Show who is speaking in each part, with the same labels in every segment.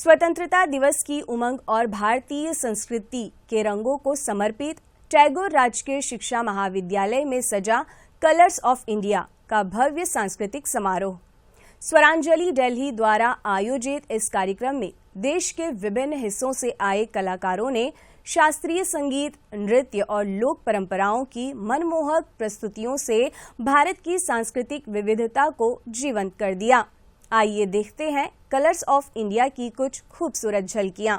Speaker 1: स्वतंत्रता दिवस की उमंग और भारतीय संस्कृति के रंगों को समर्पित टैगोर राजकीय शिक्षा महाविद्यालय में सजा कलर्स ऑफ इंडिया का भव्य सांस्कृतिक समारोह। स्वरांजलि दिल्ली द्वारा आयोजित इस कार्यक्रम में देश के विभिन्न हिस्सों से आए कलाकारों ने शास्त्रीय संगीत, नृत्य और लोक परंपराओं की मनमोहक प्रस्तुतियों से भारत की सांस्कृतिक विविधता को जीवंत कर दिया। आइए देखते हैं कलर्स ऑफ इंडिया की कुछ खूबसूरत झलकियां।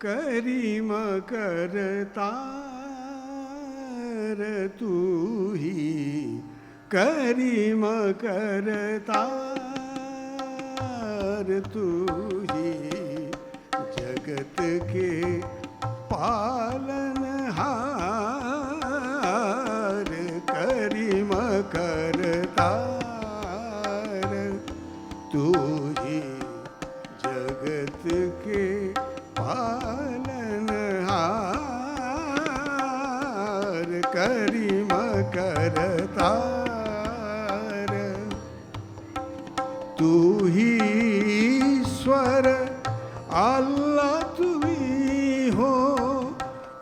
Speaker 2: करीम करतार तू ही करीम करतार तू ही जगत के पालनहार करीम करतार तू ही जगत के पालनहार करीम करतार तू ही ईश्वर अल्लाह तू ही हो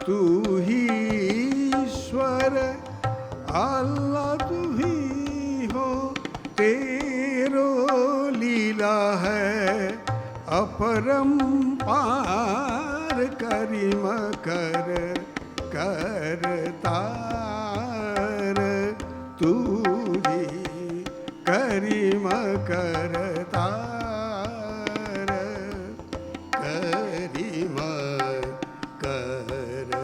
Speaker 2: तू ही ईश्वर अल्लाह तू ही हो तेरो लीला है अपरंपार करीम कर करतार तू ही करीम करतार करीम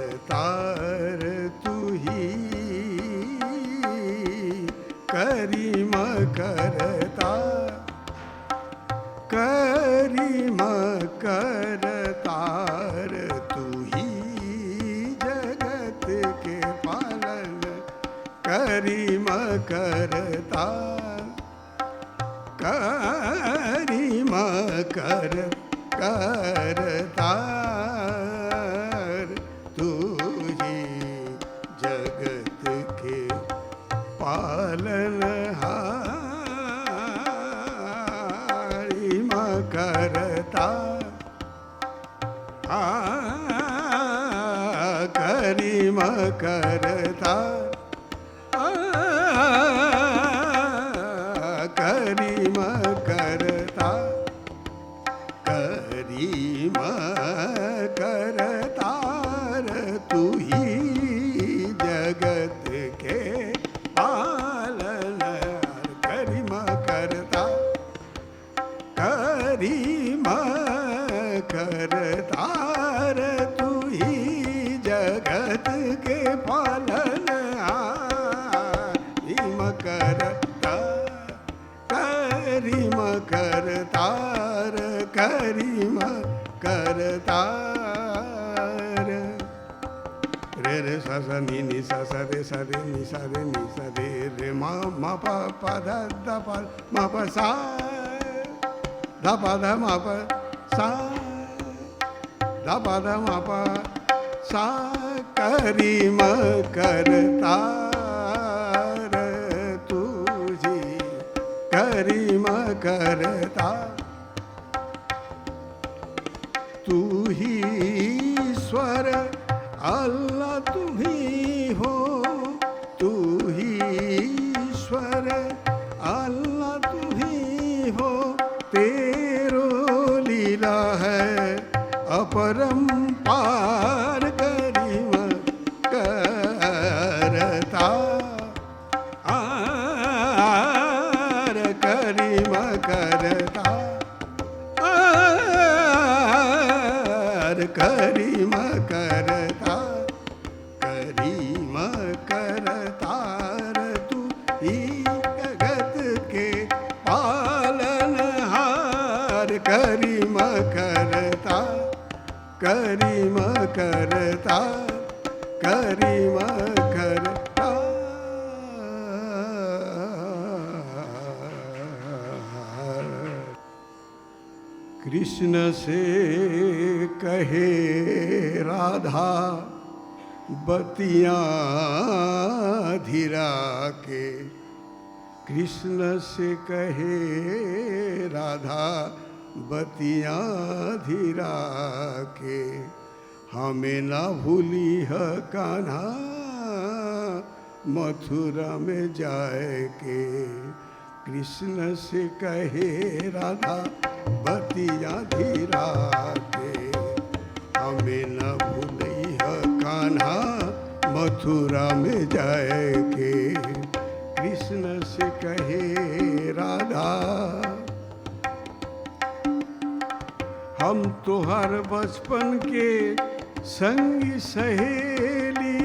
Speaker 2: करतार तू ही करीम करतार करीम करतार तू ही जगत के पालन करीम करतार करीम करतार तू ही जगत के पालनहार करता करीम करता करीम करता करीम करतार तू ही जगत के पालनहार करीम करता करीम करतार तू ही जगत के पालनहार करीम करता करीम करतार करीम करतार रे रे सा सा नी सा सा रे नी सा रे रे मा पा पा धा धा पा मा पा सा धा पा धा मा पा सा धा पा धा मा पा सा करीम करतार तू ही करीम करता तू ही ईश्वर अल्लाह तू ही हो तू ही ईश्वर अल्लाह तू ही हो तेरो लीला है अपरंपार करीम करता आर करीम करता आर करीम करता करीम करतार तू ही जगत के पालनहार करीम करता करीम करता करीम करता कृष्ण से कहे राधा बतियाँ धीरा के कृष्ण से कहे राधा बतियाँ धीरा के हमें ना भूली है कान्हा मथुरा में जाए के कृष्ण से कहे राधा बतियाँ धीरा के हमें न भूली है कान्हा मथुरा में जाए के कृष्ण से कहे राधा हम तो हर बचपन के संगी सहेली,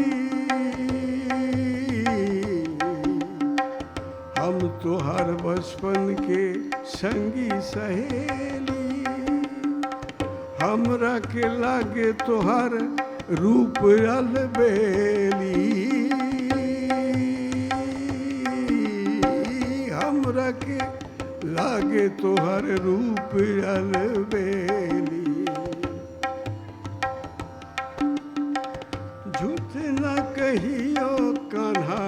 Speaker 2: हम तो हर बचपन के संगी सहेली, हमरा के लागे तोहर रूप अलबेली, हमरा के लागे तोहर रूप अलबेली। झूठ न कहियो कान्हा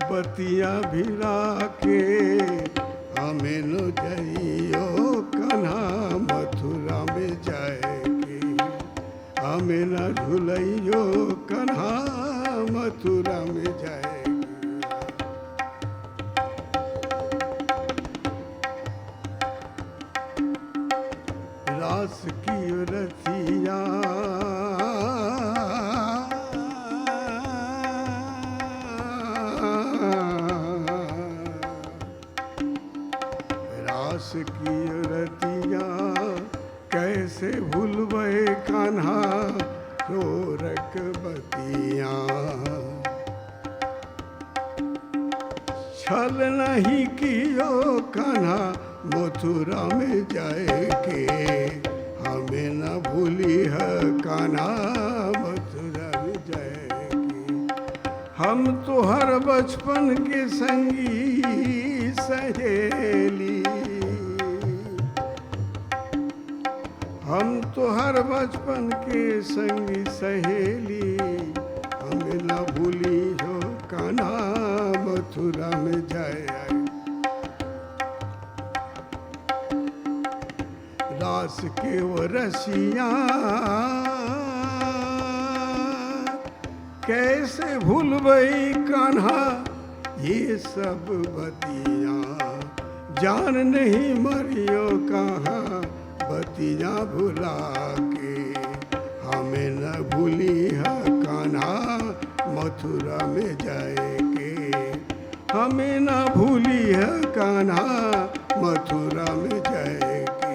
Speaker 2: बतिया भिड़ा के, हमें न जाइयो कान्हा मथुरा में जाएगी, हमें न झुलइयो कान्हा मथुरा में जाएगी। रास की रतिया रास की रतिया कैसे भूलबे कान्हा रोरक बतिया, छल नहीं कियो कान्हा मथुरा में जाएके, हमें न भूली है कान्हा मथुरा में जाएके। हम तो हर बचपन के संगी सहेली, हम तो हर बचपन के संगी सहेली, हमें न भूली हो कान्हा मथुरा में जाए। रास के वो रसिया कैसे भूलबई कान्हा ये सब बतिया, जान नहीं मरियो कहाँ बतिया भुला के, हमें न भूली है कान्हा मथुरा में जाएके, हमें न भूली है कान्हा मथुरा में जाएके,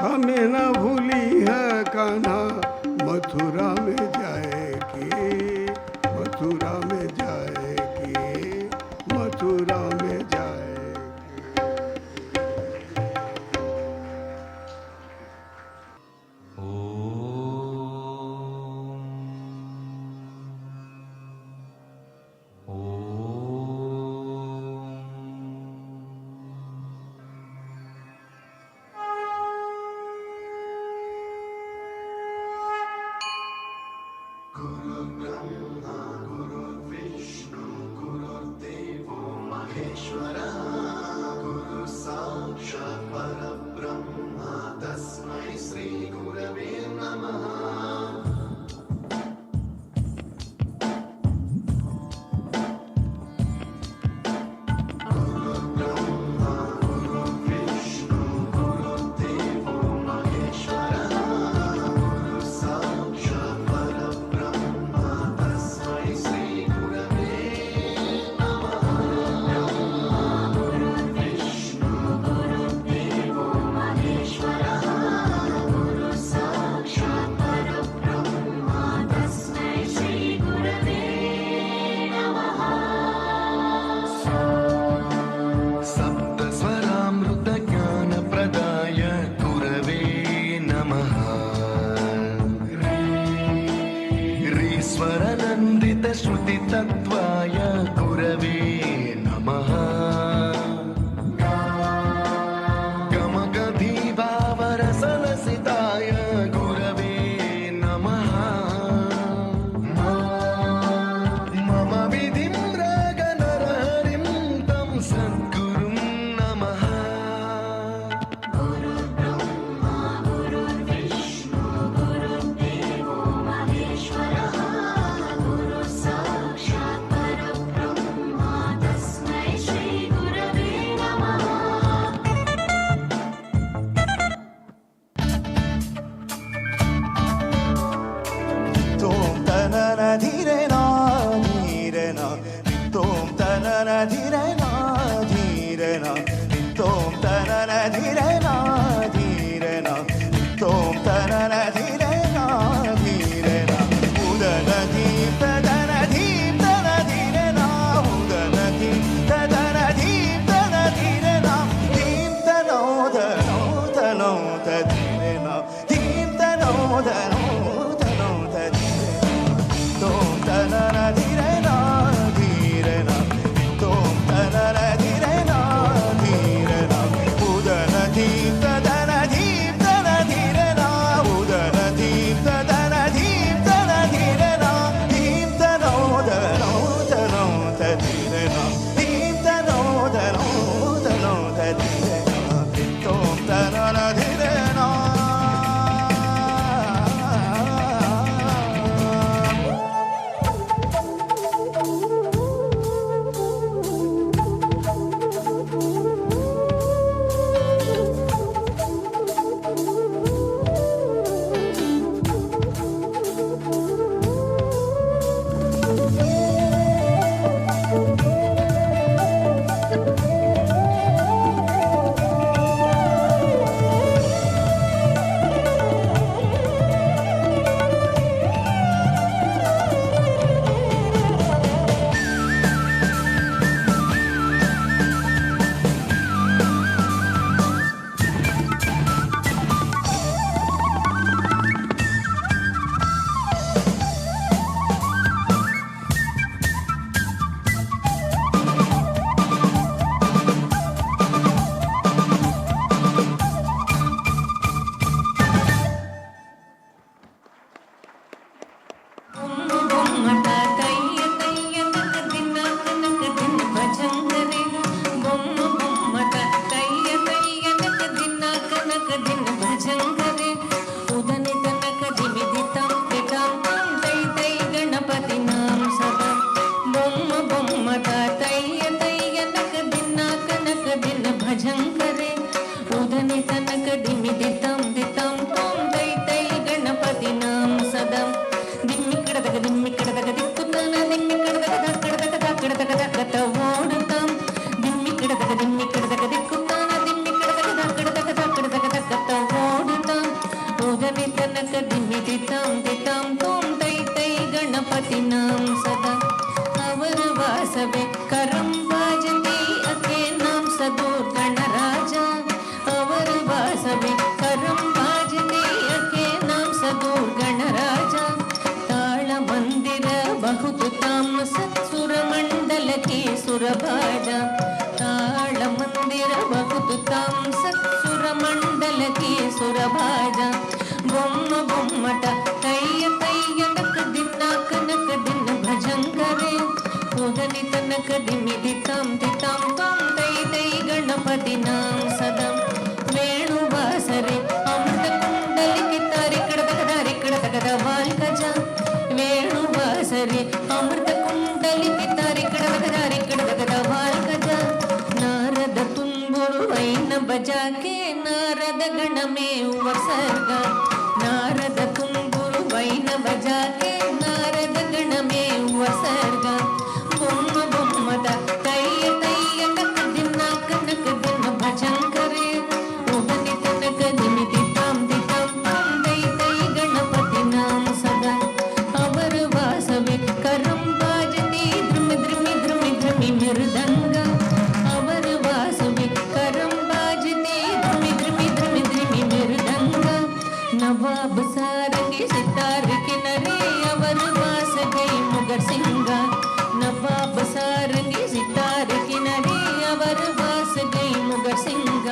Speaker 2: हमें न भूली है कान्हा मथुरा में जाएके, मथुरा में जाएके, मथुरा में जाएके।
Speaker 3: श्रुतितत्त्वाय गुरवे नमः। गमगधीभावरसलसिताय गुरवे नमः। मम विधिं रागनरहरिं तं सद्गुरुं नमः।
Speaker 4: गुरुर्ब्रह्मा गुरुर्विष्णु गुरुर्देवो महेश्वरः। गुरुसाक्षात् परब्रह्मा तस्मै श्रीगुरवे नमः।
Speaker 5: Tom tanana dhirena dhirena, tom tanana dhirena dhirena, tom tanana dhirena dhirena, tom
Speaker 6: ಉದನಿ ತನಕ ದಿಮ್ಮಿ ದಿತ್ತಂ ದಿತ್ತಂ ತೋಂ ತೈ ತೈ ಗಣಪತಿನಾಂ ಸದಾ ದಿಮ್ಮಿ ಕಡದಗ ದಿಕ್ಕುತ್ತಾನ ದಿಮ್ಮಿ ಕಡದಗ ಓಡುತ್ತಾಂ ದಿಮ್ಮಿ ಕಡದಗ ದಿಕ್ಕುತ್ತಾನ ದಿಮ್ಮಿ ಕಡದಗ ಓಡುತ್ತಾಂ ಉದನಿ ತನಕ ದಿಮ್ಮಿ ದಿತ್ತಂ ದಿತ್ತಂ ತೋಂ ತೈ ತೈ ಗಣಪತಿನಾಂ ಸದಾ ಅವರ ವಾಸವೇ ಕರಂಬಾಜತಿ ಅಕೆ ನಾಂ ಸದೂರ್ ಗಣರಾಜ ಅವರ ವಾಸವೇ ಕರಂಬಾಜತಿ ಅಕೆ ನಾಂ ಸದೂರ್ ಗಣರಾಜ ತಾಳ ಮಂದಿರ ಬಹುದು ತಾಮ ಸತ್ಸುರ ಮಂಡಲಕ್ಕೆ ಸುರಭಾಜ ತಾಳ ಮಂದಿರ ಬಹುದು ತಾಮ ಸತ್ಸುರ ಮಂಡಲಕ್ಕೆ ಸುರಭಾಜ ಬೊಮ್ಮ ಬೊಮ್ಮಟ ತಯ್ಯ ತಯ್ಯ ನಕ ದಿನ್ನ ಕನಕ ದಿನ ಭಜಂಕರೆ ಉದನಿ ತನಕ ದಿಮ್ಮಿ ದಿತ್ತಂ ದಿತ್ತಂ ತ್ವಂ ತೈ ತೈ ಗಣಪತಿನಾಂ ಸದಾ ವೇಣುವಾಸರೆ ಅಮೃತ ಕುಂಡಲಿಕೆ ತಾರಿ ಕಡದಗದ ವಾಲ್ಕಜ ವೇಣುವಾಸರೆ ಅಮೃತ ಕುಂಡಲಿಕೆ ತಾರಿ ಕಡದಗದ ವಾಲ್ಕಜ ನಾರದ ತುಂಬುರು ವೈನ ಬಜಾಕೆ ನಾರದ ಗಣಮೇ ಉಪಸರ್ಗ ನಾರದ ತುಂಬುರು ವೈನ ಬಜಾಕೆ ನಾರದ ಗಣಮೇ ಉಪಸರ್ಗ ಬೊಮ್ಮ ಬೊಮ್ಮದ ತಯ್ಯ ತಯ್ಯ ನಕ ದಿನ್ನ ಕನಕ ದಿನ ಭಜಂಕರೆ ಉದನಿ ತನಕ ದಿಮಿ ದಿತ್ತಂ ದಿತ್ತಂ ತೈ ತೈ ಗಣಪತಿನಾಂ ಸದಾ ಅವರ ವಾಸವೇ ಕರಂಬಾಜತಿ ದ್ರುಮಿ ಮೃದಂಗ ಅವರ ವಾಸವೇ ಕರಂಬಾಜತಿ ದ್ರುಮಿ ಮೃದಂಗ ನವಾಬ್ ಸಾರಂಗಿ ಸಿತಾರ್ ಕಿನರೆ ಅವರ ವಾಸ ಗೈ ಮುಗರ್ ಸಿಂಗ ನವಾಬ ಸಾರಂಗಿ ಸಿತಾರ್ ಕಿನರೆ ಅವರ ವಾಸ ಗೈ ಮುಗರ್ ಸಿಂಗ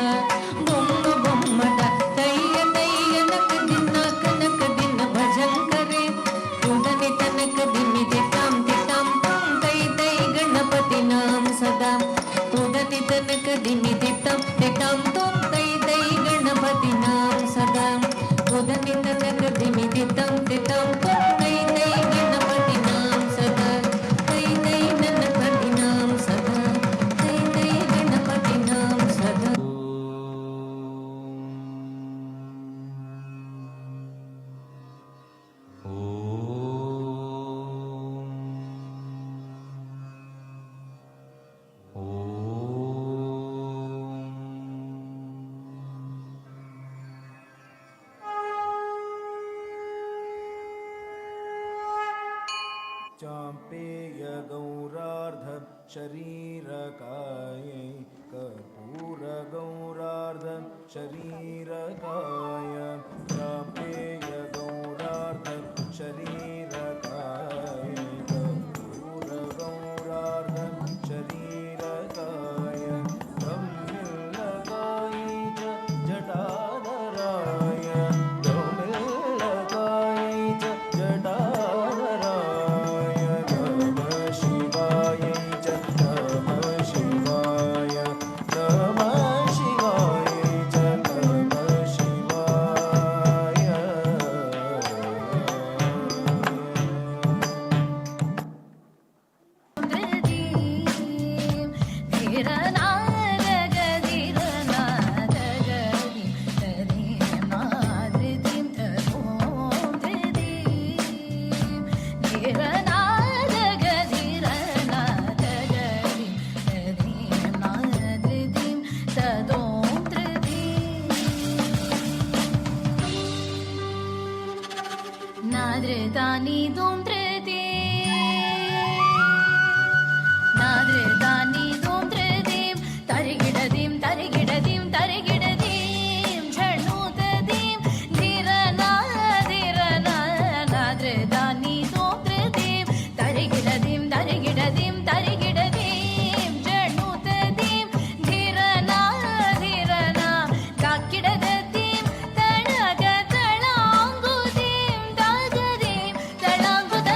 Speaker 6: ಬೊಮ್ಮ ಬೊಮ್ಮದ ತಯ್ಯ ತಯ್ಯ ನಕ ದಿನ್ನ ಕನಕ ದಿನ ಭಜಂಕರೆ ಉದನಿ ತನಕ ದಿಮ್ಮಿ ದಿತ್ತಂ ದಿತ್ತಂ ತಂ ತೈ ತೈ ಗಣಪತಿನಾಂ ಸದಾ ಉದನಿ ತನಕ ದಿಮ್ಮಿ ದಿತ್ತಂ ದಿತ್ತಂ ತಂ ತೈ ತೈ ಗಣಪತಿನಾಂ ಸದಾ ಉದನಿ ತನಕ ದಿಮ್ಮಿ ದಿತ್ತಂ ದಿತ್ತಂ ತಂ ತೈ ತೈ ಗಣಪತಿನಾಂ ಸದಾ ತೈ ತೈ ಗಣಪತಿನಾಂ ಸದಾ ತೈ ತೈ ಗಣಪತಿನಾಂ ಸದಾ
Speaker 5: चाम्पेय गौरार्ध शरीरकायै कर्पूर गौरार्ध शरीरकाय चाम्पेय गौरार्ध शरीरकाय कर्पूर गौरार्ध शरीरकाय ब्रह्मलकाय च जटाधराय ब्रह्मलकाय च जटाधराय शिवाय च नमः शिवाय नमः शिवाय च नमः शिवाय
Speaker 4: नाद्रदानि दोंद्रदे नाद्रदानि दोंद्रदें तरिगिडदिं तरिगिडदिं तरिगिडदिं झणुतदिं धीरना धीरना नाद्रदानि दोंद्रदें तरिगिडदिं तरिगिडदिं तरिगिडदिं झणुतदिं धीरना धीरना ताकिडदिं तणग तळांगुदिं तागदिं तळांगुद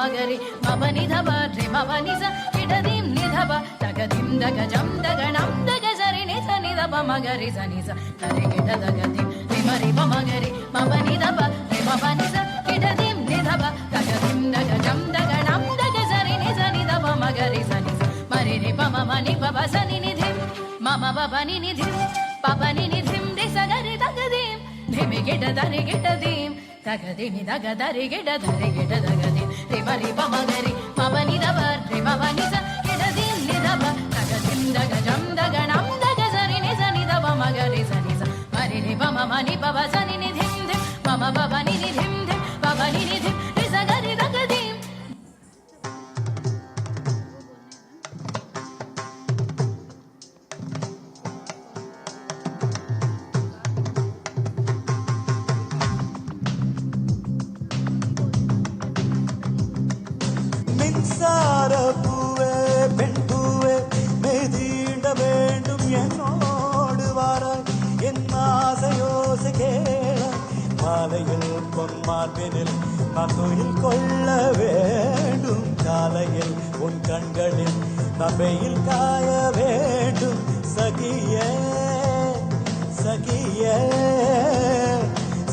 Speaker 4: మగరి మబని ధబ రి మబని స కిడదిం నిధబ తగదిం దగజం దగణం దగజరి నిధ నిధబ మగరి స నిజ తరి కిడ దగదిం రిమరి మగరి మబని ధబ రి మబని స కిడదిం నిధబ తగదిం దగజం దగణం దగజరి నిధ నిధబ మగరి స నిజ మరి రి పమ మని పబ సని నిధిం మమ బబని నిధిం పబని నిధిం ది సగరి దగదిం ధిమి గిడ దరి గిడదిం తగదిమి దగదరి గిడ దరి గిడ దగదిం రిమరి పమగరి మబని దబ రి మబని స గిడదిం నిదబ తగదిం దగజం దగణం దగజరి నిజ నిదబ మగరి స నిజ మరి రి పమ మని పబ సని నిధిం ధిం మమ బబని నిధిం ధిం పబని నిధిం రి సగరి దగదిం
Speaker 5: மின்சார பூவே பெண் பூவே மெய்தீண்ட வேண்டும் என்னோடு வாராய் என் ஆசையோசை கேளாய் மாலையில் பொன்மார்பினில் நான் தொழில் கொள்ள வேண்டும் காலையில் உன் கண்களில் நான் வெயில் காய வேண்டும் சகியே சகியே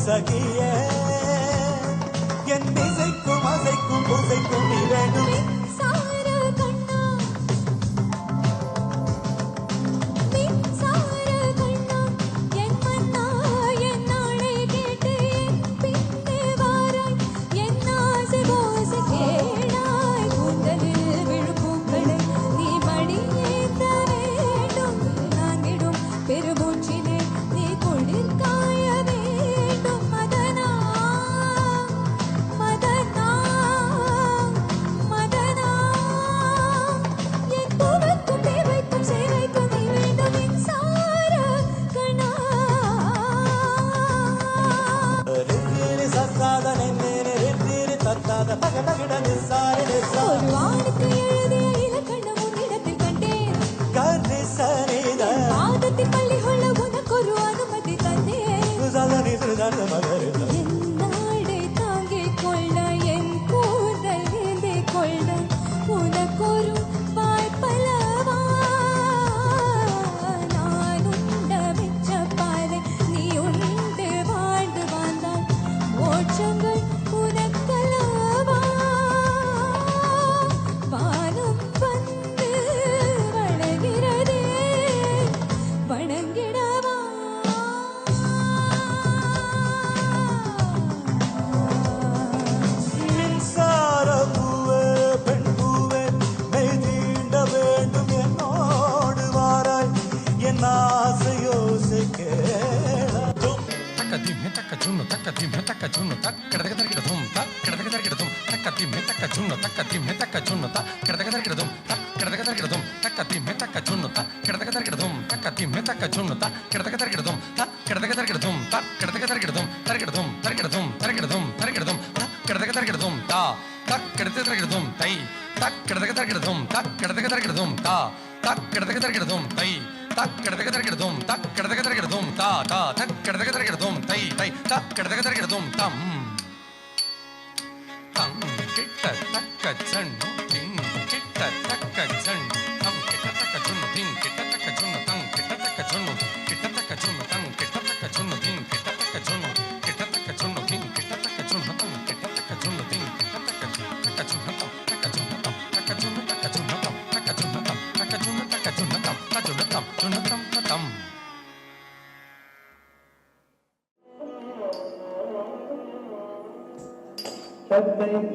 Speaker 5: சகியே என் இசைக்கும் அசைக்கும் புசைக்கும் நீ வேண்டும்
Speaker 7: மின்சார கண்ணா மின்சார கண்ணா என் மன்னா என் நாளை கேட்டு என் பின்னே வாராய் என் ஆசை ஓசை கேளாய் கூந்தலில் விழும் பூக்களை நீ மடியேத்த வேண்டும் நான் விடும் பெருமூச்சிலே நீ குளிர் காய வேண்டும் மதனா மதனா மதனா என் பூவுக்கும் தேவைக்கும் சேவைக்கும் நீ வேண்டும் மின்சார கணா
Speaker 5: ரெத்திரி சத்தாத நென்னேனே ரெத்திரி தத்தாத தகடகிட நிசாரி நிசா
Speaker 7: ஒரு வானுக்கு எழுதிய இலக்கணம் உன்னிடத்தில் கண்டேன்
Speaker 5: கர்னிசனித
Speaker 7: பாதத்தில் பள்ளி கொள்ள உனக்கொரு அனுமதி தந்தேன்
Speaker 5: சுசாதனி சுசாத மகரித
Speaker 7: என் நாடை தாங்கிக் கொள்ள என் கூந்தல் ஏந்திக் கொள்ள உனக்கொரு வாய்ப்பல்லவா நான் உண்ட மிச்ச பாலை நீ உண்டு வாழ்ந்து வாழ்ந்தால் மோட்சங்கள் உனக்கல்லவா வானம் வந்து வணங்கிறதே வணங்கிடவா
Speaker 5: மின்சார பூவே பெண் பூவே மெய்தீண்ட வேண்டும் என்னோடு வாராய் என் ஆசையோசை கேளாய்
Speaker 8: தக்கதிம் தக்க சுண்ணு தக்கதிம் தக்க சுண்ணு தக் கிடதக தர்கிடதும் தக் கிடதக தர்கிடதும் தக்கதிம் தக்க சுண்ணு தக்கதிம் தக்க சுண்ணு தக் கிடதக தர்கிடதும் தக் கிடதக தர்கிடதும் தக்கதிம் தக்க சுண்ணு தக் கிடதக தர்கிடதும் தக்கதிம் தக்க சுண்ணு தக் கிடதக தர்கிடதும் தக் கிடதக தர்கிடதும் தக் கிடதக தர்கிடதும் தர்கிடதும் தர்கிடதும் தர்கிடதும் தர்கிடதும் தக் கிடதக தர்கிடதும் தா தக் கிடதக தர்கிடதும் தை தக் கிடதக தர்கிடதும் தக் கிடதக தர்கிடதும் தா தக் கிடதக தர்கிடதும் தை தக் கிடதக தர்கிடதும் தக் கிடதக தர்கிடதும் தா தா தக் கிடதக தர்கிடதும் தை தை தக் கிடதக தர்கிடதும் தம் தம் கிட்ட தக்க சண்ணு திங் கிட்ட தக்க சண்ணு தம் கிட்ட தக்க சுண்ணு திங் கிட்ட தக்க சுண்ணு தம் கிட்ட தக்க சுண்ணு கிட்ட தக்க சுண்ணு தம் கிட்ட தக்க சுண்ணு திங் கிட்ட தக்க சுண்ணு கிட்ட தக்க சுண்ணு திங் கிட்ட தக்க சுண்ணு தம் கிட்ட தக்க சுண்ணு திங் கிட்ட தக்க சுண்ணு தம் தக்க சுண்ணு தம் தக்க சுண்ணு தக்க சுண்ணு தம் தக்க சுண்ணு தம் தக்க சுண்ணு தக்க சுண்ணு தம் தக்க சுண்ணு தம் சுண்ணு தம் தம்
Speaker 5: சத்தையும்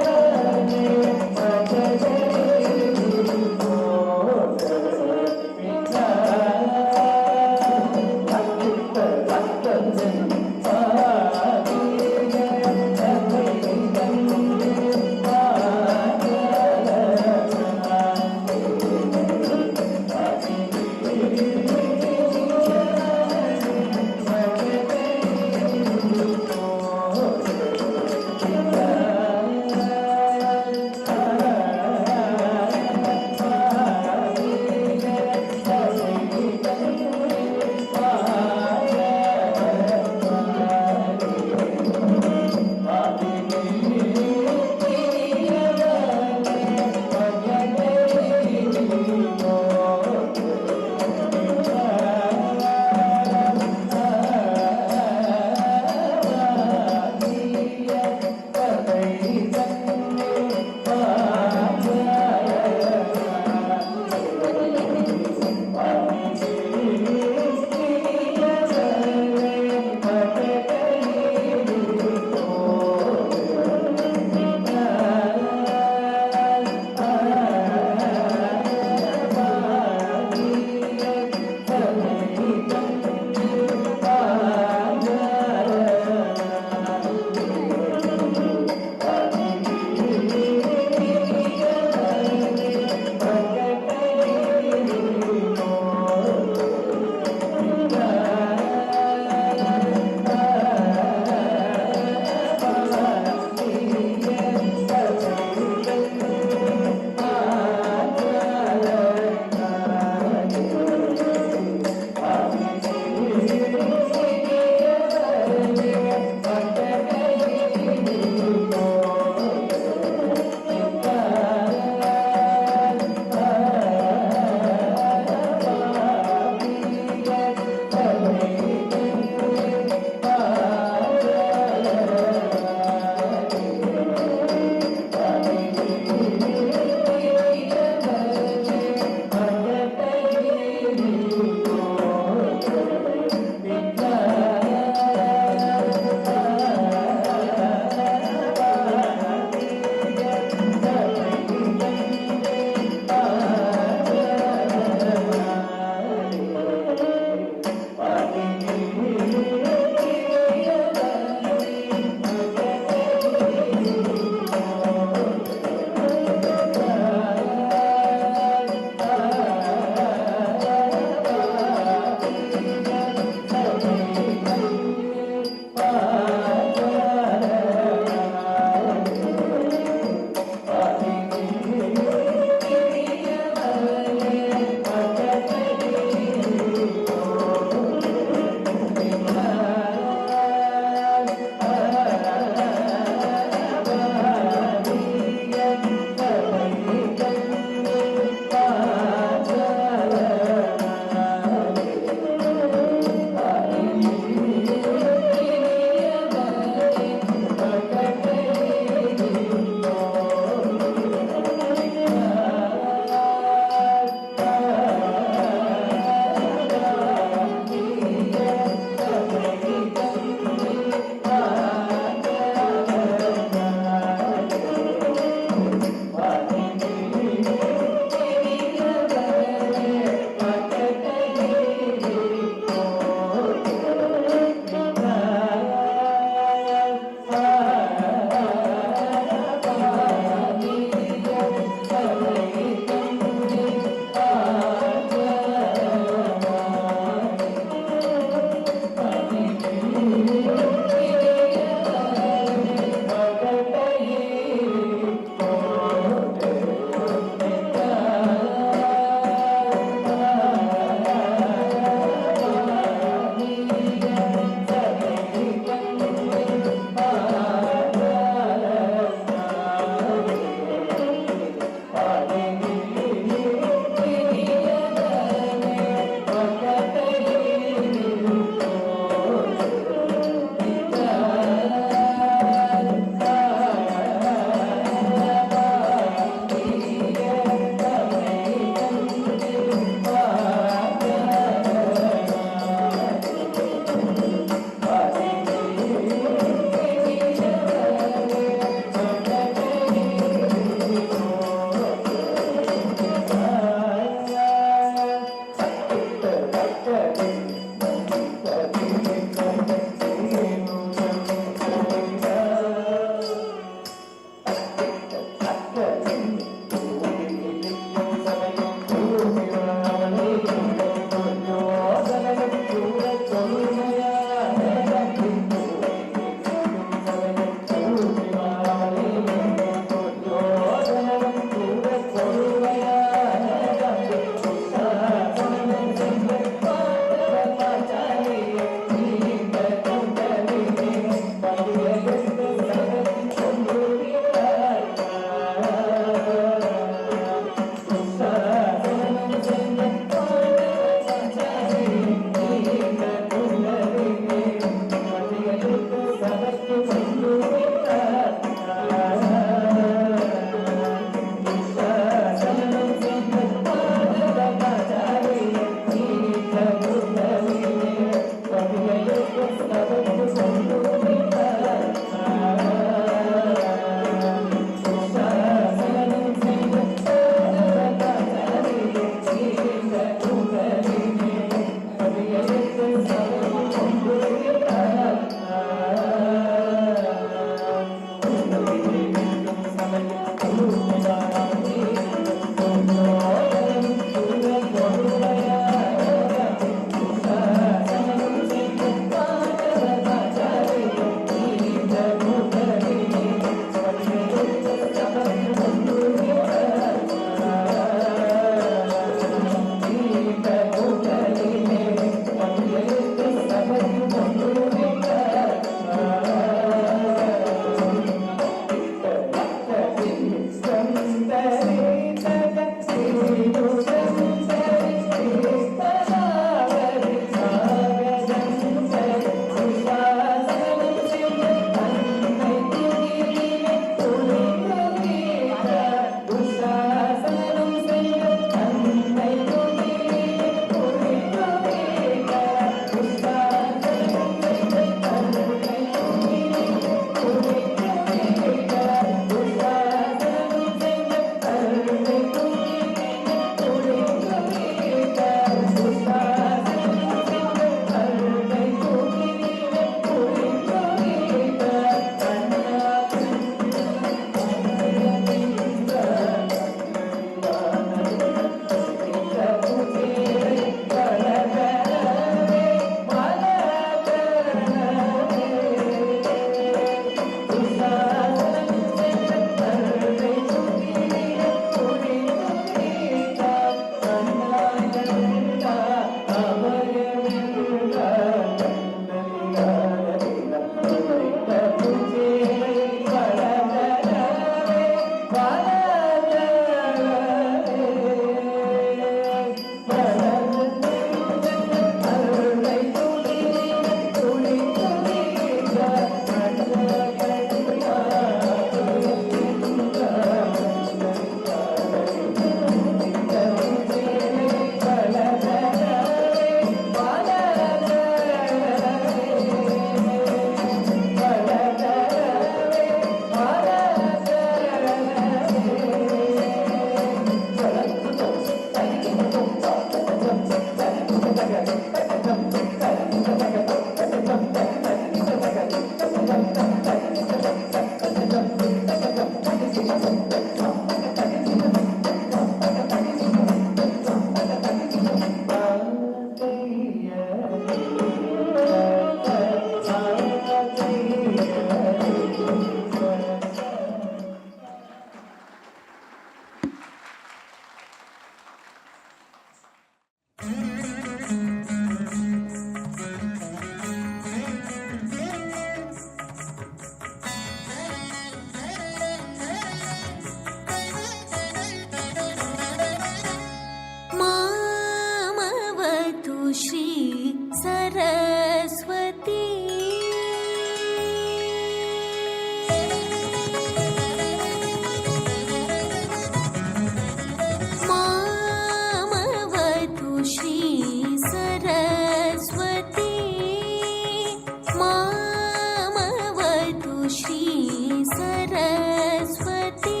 Speaker 6: सरस्वती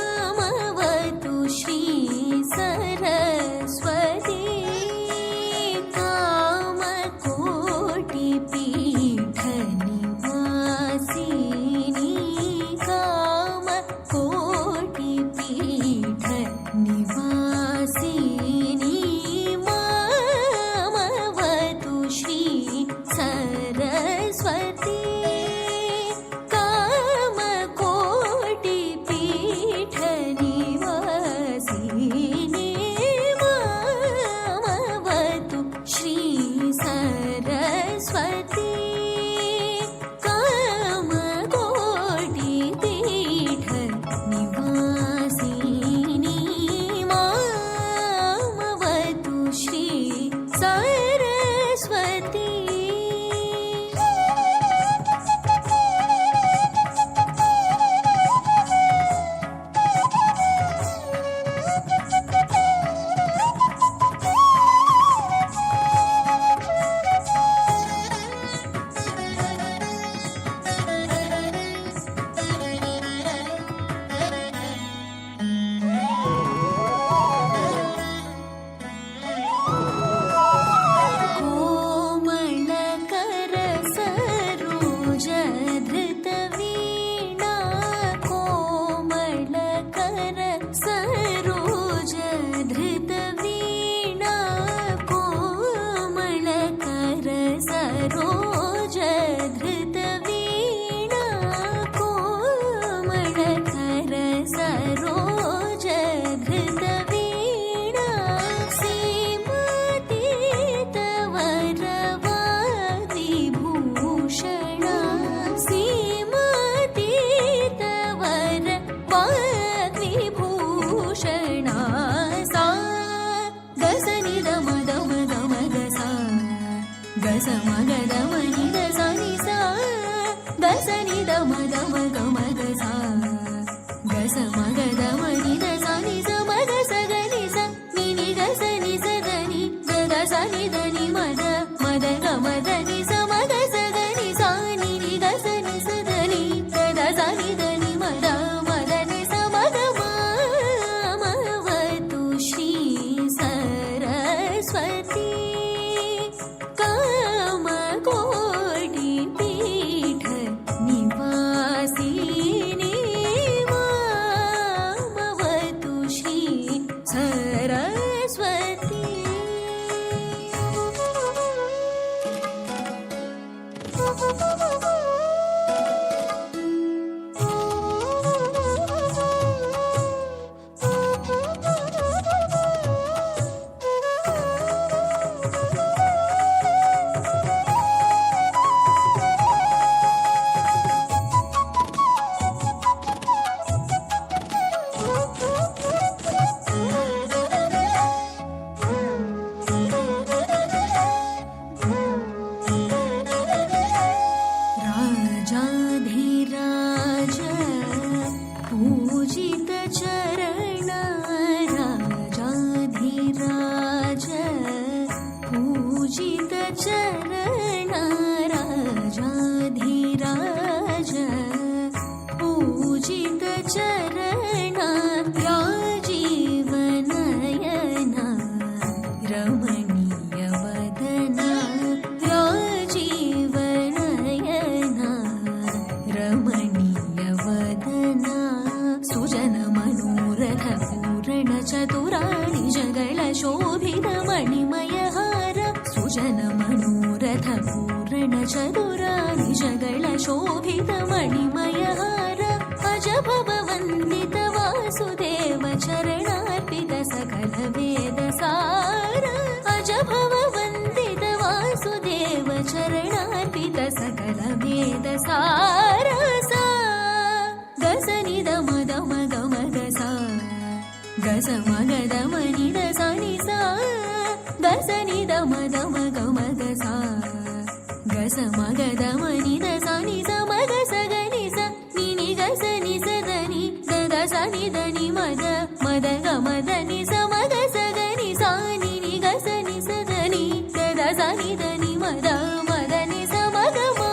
Speaker 6: कामवतु श्री सरस्वती कामकोटिपीठ निवासिनी कामकोटिपीठ निवासिनी मामवतु श्री सरस्वती कामकोटिपीठ निवासिनी मामवतु श्री सरस्वती कामकोटिपीठ निवासिनी मामवतु श्री सरस्वती कोमलकर सरोज धृतवीणा कोमलकर सरोज धृतवीणा कोमलकर सरोज धृतवीणा कोमलकर सरोज धृतवीणा सीमातीतवरवादिभूषण सीमातीतवरवाग्विभूषण सा गसनिदमदमदमगसा गसमगदमनिदसनिसा गसनिदमदमगमगसा गसमगदमनिदसनिसा मगसगनिसा निनिगसनिसदनि गदसनिदनि मद मदगमदनि समगसगनिसा निनिगसनिसदनि गदसनिदनि मद मदनि समगमामवतु श्री सरस्वती कामकोटिपीठ निवासिनी मामवतु श्री सरस्वती राजाधिराज पूजित चरण राजाधिराज पूजित चरण राजाधिराज पूजित चरण राजीवनयना रमणीय वदना राजीवनयना रमणीय वदना सुजन मनोरथ पूर्ण चतुराणि जगळ शोभित मणिमय हार सुजन मनोरथ पूर्ण चतुराणि जगळ शोभित मणिमय हार अज भववन्दित वासुदेव चरणार्पित सकल वेद सार अज भववन्दित वासुदेव चरणार्पित सकल वेद सार सा गसनिदमदमगमगसा गसमगदमनिदसनिसा गसनिदमदमगमगसा गसमगदमनिदसनिसा मगसगनिसा निनिगसनिसदनि ददसनिदनि मद मदगमदनि समगसगनिसा निनिगसनिसदनि ददसनिदनि मद मदनि समगमामवतु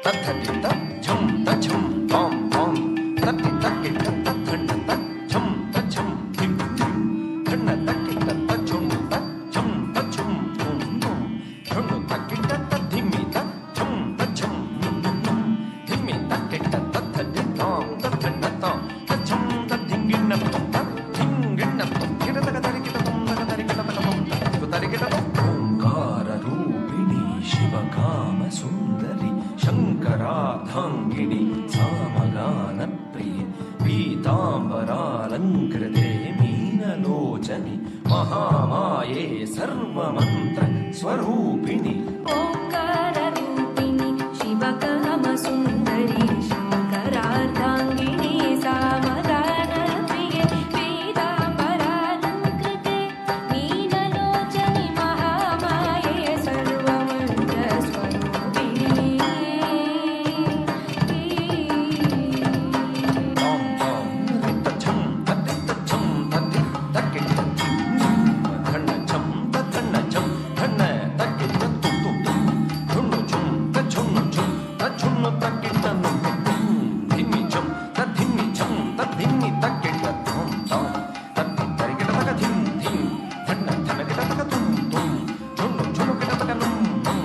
Speaker 8: ತದ್ಧನಿತ ಝಂ ತಛಂ ತಾಂ ತಾಂ ತತ್ತಿ ತಕ್ಕಿಟ್ಟ ತದ್ಧಣ್ಣತ ಝಂ ತಛಂ ಧಿಂ ಧಿಂ ಧಣ್ಣ ತಕ್ಕಿಟ್ಟ ತಜ್ಜುಣ್ಣು ತಜ್ಜಂ ತಜ್ಜಂ ಧುಂ ಧುಂ ಧಣ್ಣು ತಕ್ಕಿಟ್ಟ ತದ್ಧಿಮ್ಮಿತ ಝಂ ತಜ್ಜಂ ಧಿಮ್ಮಿ ತಕ್ಕಿಟ್ಟ ತದ್ಧನಿ ತಾಂ ತದ್ಧಣ್ಣ ತಾಂ ತಜ್ಜಂ ತದ್ಧಿಂಗಿಣ್ಣ ಧಿಂಗಿಣ್ಣ ಗಿಡತಗ ತರಿಕಿಟ ತುಂದಗ ತರಿಕಿಟ ತಗಂ ತರಿಕಿಟ ಓಂಕಾರ ರೂಪಿಣಿ ಶಿವಕಾಮ ಸುಂದರಿ ಶಂಕರಾರ್ಧಾಂಗಿಣಿ ಸಾಮಗಾನ ಪ್ರಿಯ ಪೀತಾಂಬರಾಲಂಕೃತೆ ಮೀನಲೋಚನಿ ಮಹಾಮಾಯೆ ಸರ್ವಮಂತ್ರ ಸ್ವರೂಪಿಣಿ
Speaker 6: ಓಂಕಾರರೂಪಿಣಿ ಶಿವಕಾಮಸುಂದರಿ ಶಂಕರಾರ್ಧಾಂಗಿಣಿ ಸಾಮಗಾನಪ್ರಿಯೆ ಪೀತಾಂಬರಾಲಂಕೃತೆ ಮೀನಲೋಚನಿ ಮಹಾಮಾಯೆ ಸರ್ವಮಂತ್ರ ಸ್ವರೂಪಿಣಿ
Speaker 8: ತಾಂ ತಾಂ ತಜ್ಜಂ ತದ್ದಿತ್ತಜ್ಜಂ ತದ್ದಿ ತಕ್ಕಿಟ್ಟ ಧಣ್ಣ ಝಂ ತದ್ಧಣ್ಣ ಝಂ ಧಣ್ಣ ತಕ್ಕಿಟ್ಟ ತುಂ ತುಂ ತುಂ ಝುಣ್ಣು ಝುಂ ತಜ್ಜುಣ್ಣು ಝುಂ ತಜ್ಜುಣ್ಣು ತಕ್ಕಿಟ್ಟ ನುಂ ತುಂ ಧಿಮ್ಮಿ ಝಂ ತದ್ಧಿಮ್ಮಿ ಝಂ ತದ್ಧಿಮ್ಮಿ ತಕ್ಕಿಟ್ಟ ತಾಂ ತಾಂ ತದ್ದಿ ತರಿಕಿಟ ತಗ ಧಿಂ ಧಿಂ ಧಣ್ಣ ಧನಕಿಟ ತಗ ತುಂ ತುಂ ಝುಣ್ಣು ಝುಣ್ಣು ಕಿಟ ತಗ ನುಂ ನುಂ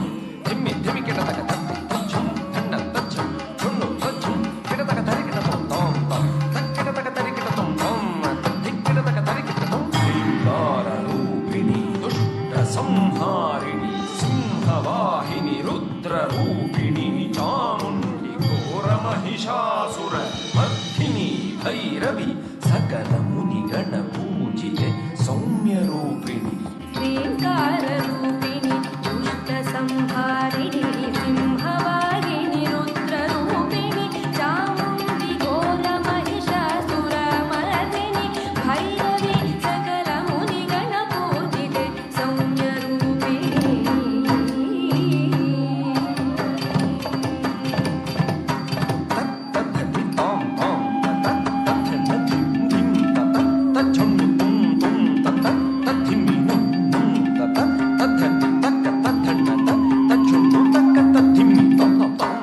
Speaker 8: ಧಿಮ್ಮಿ ಧಿಮ್ಮಿ ಕಿಟ ತಗ ತದ್ದಿ ತಜ್ಜಂ ಧಣ್ಣ ತಜ್ಜಂ ಝುಣ್ಣು ತಜ್ಜಂ ಕಿಟ ತಗ ತರಿಕಿಟ ತುಂ ತಾಂ ತಾಂ ತಕ್ಕಿಟ ತಗ ತರಿಕಿಟ ತುಂ ತಾಂ ತದ್ದಿಕ್ಕಿಟ ತಗ ತರಿಕಿಟ ತುಂ ಶ್ರೀಕಾರ ರೂಪಿಣಿ ದುಷ್ಟ ಸಂಹಾರಿಣಿ ಸಿಂಹವಾಹಿನಿ ರುದ್ರ ರೂಪಿಣಿ ಚಾಮುಂಡಿ ಘೋರ ಮಹಿಷಾಸುರ ಮರ್ಧಿನಿ ಭೈರವಿ ಸಕಲ ಮುನಿಗಣ ಪೂಜಿತೆ ಸೌಮ್ಯ ರೂಪಿಣಿ
Speaker 6: ಶ್ರೀಂಕಾರರೂಪಿಣಿ ದುಷ್ಟ ಸಂಹಾರಿಣಿ ಸಿಂಹವಾಹಿನಿ ರುದ್ರರೂಪಿಣಿ ಚಾಮುಂಡಿ ಘೋರ ಮಹಿಷಾಸುರ ಮರ್ದಿನಿ ಭೈರವಿ ಸಕಲ ಮುನಿಗಣ ಪೂಜಿತೆ ಸೌಮ್ಯ ರೂಪಿಣಿ
Speaker 8: ತದ್ಧನಿ ತಾಂ ತಾಂ ತದ್ಧನ್ನ ಧಿಂ ಧಿಂ ತಜ್ಜುಣ್ಣು ತುಂ ತುಂ ತದ್ಧಿಮ್ಮಿ ನುಂ ನುಂ ತದ್ಧನಿ ತಕ್ಕ ತದ್ಧಣ್ಣ ತಜ್ಜುಣ್ಣು ತಕ್ಕ ತದ್ಧಿಮ್ಮಿ ತಾಂ ತಾಂ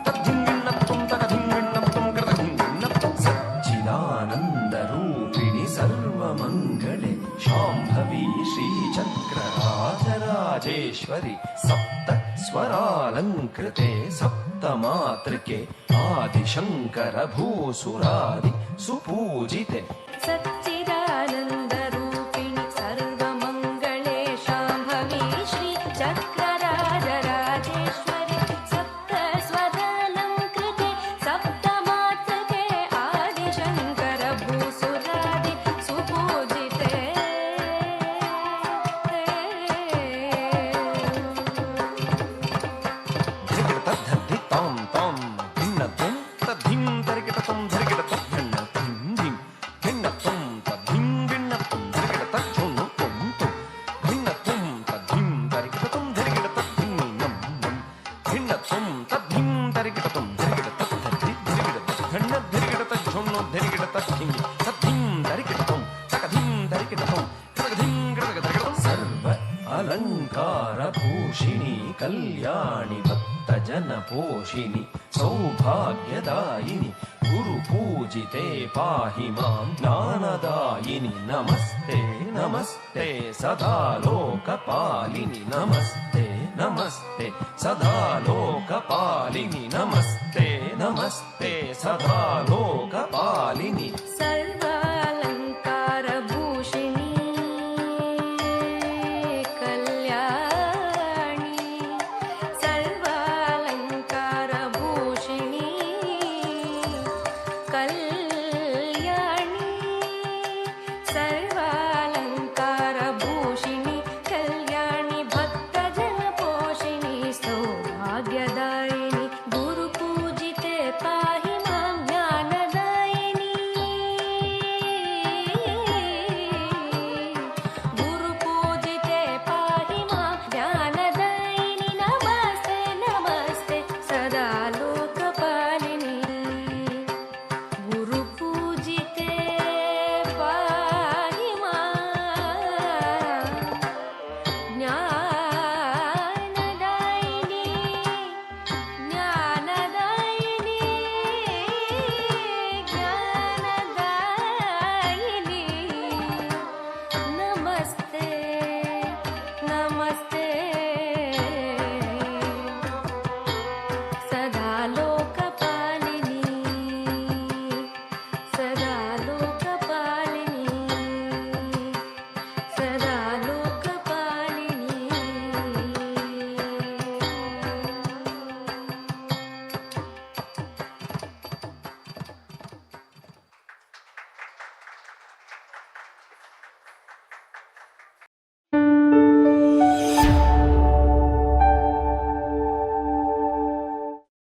Speaker 8: ತದ್ಧಿಂಗಿಣ್ಣ ತುಂ ತಗ ಧಿಂಗಿಣ್ಣ ತುಂ ಕೃತ ಧಿಂಗಿಣ್ಣ ಸಚ್ಚಿದಾನಂದ ರೂಪಿಣಿ ಸರ್ವಮಂಗಳೆ ಶಾಂಭವಿ ಶ್ರೀಚಕ್ರರಾಜರಾಜೇಶ್ವರಿ ಸಪ್ತ ಸ್ವರಾಲಂಕೃತೆ ಸಪ್ತಮಾತೃಕೆ ಆದಿಶಂಕರ ಭೂಸುರಾದಿ ಸುಪೂಜಿತೆ
Speaker 6: ಸಚ್ಚಿದಾನಂದರೂಪಿಣಿ ಸರ್ವಮಂಗಳೆ ಶಾಂಭವಿ ಶ್ರೀ ಚಕ್ರರಾಜರಾಜೇಶ್ವರಿ ಸಪ್ತ ಸ್ವರಾಲಂಕೃತೆ ಸಪ್ತಮಾತೃಕೆ ಆದಿಶಂಕರ ಭೂಸುರಾದಿ ಸುಪೂಜಿತೆ
Speaker 8: ಧರಿಕಿಟ ತದ್ಧಿ ತಾಂ ತಾಂ ಭಿನ್ನ ತುಂ ತದ್ಧಿಂ ಧರಿಕಿಟ ತುಂ ಧರಿಕಿಟ ತದ್ಧಣ್ಣ ಧಿಂ ಧಿಂ ಭಿನ್ನ ತುಂ ತದ್ಧಿಂ ಭಿನ್ನ ತುಂ ಧರಿಕಿಟ ತಜ್ಜುಣ್ಣು ತುಂ ತುಂ ಭಿನ್ನ ತುಂ ತದ್ಧಿಂ ಧರಿಕಿಟ ತುಂ ಧರಿಕಿಟ ತದ್ಧಿಮ್ಮಿ ನಂ ನಂ ಭಿನ್ನ ತುಂ ತದ್ಧಿಂ ಧರಿಕಿಟ ತುಂ ಧರಿಕಿಟ ತದ್ಧಿ ಧರಿಕಿಟ ತದ್ಧಣ್ಣ ಧರಿಕಿಟ ತಜ್ಜುಣ್ಣು ಧರಿಕಿಟ ತದ್ಧಿಮ್ಮಿ ತದ್ಧಿಂ ಧರಿಕಿಟ ತುಂ ತಕಧಿಂ ಧರಿಕಿಟ ತುಂ ಕದಧಿಂ ಕದಗ ಧರಿಕಿಟ ತುಂ ಸರ್ವ ಅಲಂಕಾರ ಭೂಷಿಣಿ ಕಲ್ಯಾಣಿ ಭಕ್ತ ಜನ ಪೋಷಿಣಿ ಸೌಭಾಗ್ಯದಾಯಿನಿ ಗುರು ಪೂಜಿತೆ ಪಾಹಿ ಮಾಂ ಜ್ಞಾನದಾಯಿನಿ ನಮಸ್ತೆ ನಮಸ್ತೆ ಸದಾ ಲೋಕಪಾಲಿನಿ ನಮಸ್ತೆ ನಮಸ್ತೆ ಸದಾ ಲೋಕಪಾಲಿನಿ ನಮಸ್ತೆ ನಮಸ್ತೆ ಸದಾ ಲೋಕಪಾಲಿನಿ